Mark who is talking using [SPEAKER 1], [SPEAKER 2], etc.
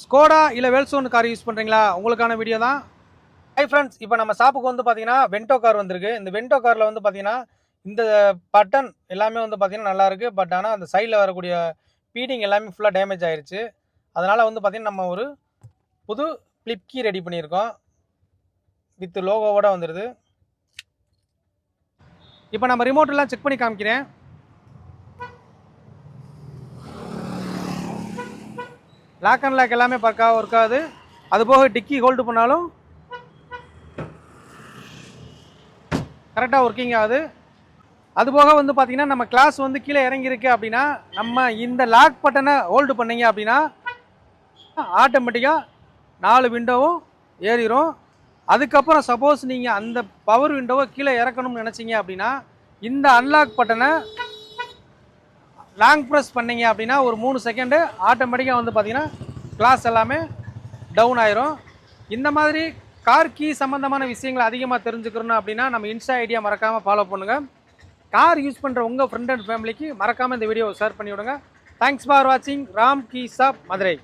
[SPEAKER 1] Skoda இல்லை வெல்சோன் car use பண்ணுறீங்களா? உங்களுக்கான வீடியோ தான். ஹை ஃப்ரெண்ட்ஸ், இப்போ நம்ம ஷாப்புக்கு வந்து பார்த்தீங்கன்னா வென்டோ கார் வந்திருக்கு. இந்த வென்டோ காரில் வந்து பார்த்தீங்கன்னா இந்த பட்டன் எல்லாமே வந்து பார்த்தீங்கன்னா நல்லாயிருக்கு. பட் ஆனால் அந்த சைடில் வரக்கூடிய பீடிங் எல்லாமே ஃபுல்லாக டேமேஜ் ஆயிடுச்சு. அதனால் வந்து பார்த்தீங்கன்னா நம்ம ஒரு புது ஃப்ளிப் கீ ரெடி பண்ணியிருக்கோம். வித் லோகோவோட வந்துடுது. இப்போ நம்ம ரிமோட் எல்லாம் செக் பண்ணி காமிக்கிறேன். லாக் அண்ட் லாக் எல்லாமே பக்காவாக ஒர்க் ஆகுது. அதுபோக டிக்கி ஹோல்டு பண்ணாலும் கரெக்டாக ஒர்க்கிங் ஆகுது. அதுபோக வந்து பார்த்தீங்கன்னா நம்ம கிளாஸ் வந்து கீழே இறங்கியிருக்கு அப்படின்னா நம்ம இந்த லாக் பட்டனை ஹோல்டு பண்ணீங்க அப்படின்னா ஆட்டோமேட்டிக்காக 4 விண்டோவும் ஏறிடும். அதுக்கப்புறம் சப்போஸ் நீங்கள் அந்த பவர் விண்டோவை கீழே இறக்கணும்னு நினச்சிங்க அப்படின்னா இந்த அன்லாக் பட்டனை லாங் ப்ரெஸ் பண்ணீங்க அப்படின்னா ஒரு 3 செகண்டு ஆட்டோமேட்டிக்காக வந்து பார்த்தீங்கன்னா கிளாஸ் எல்லாமே டவுன் ஆயிரும். இந்த மாதிரி கார் கீ சம்மந்தமான விஷயங்களை அதிகமாக தெரிஞ்சுக்கணும் அப்படின்னா நம்ம இன்ஸ்டா ஐடியா மறக்காமல் ஃபாலோ பண்ணுங்கள். கார் யூஸ் பண்ணுற உங்கள் ஃப்ரெண்ட் அண்ட் ஃபேமிலிக்கு மறக்காமல் இந்த வீடியோவை ஷேர் பண்ணி விடுங்க. தேங்க்ஸ் ஃபார் வாட்சிங் ராம் கீ ஷாப் மதுரை.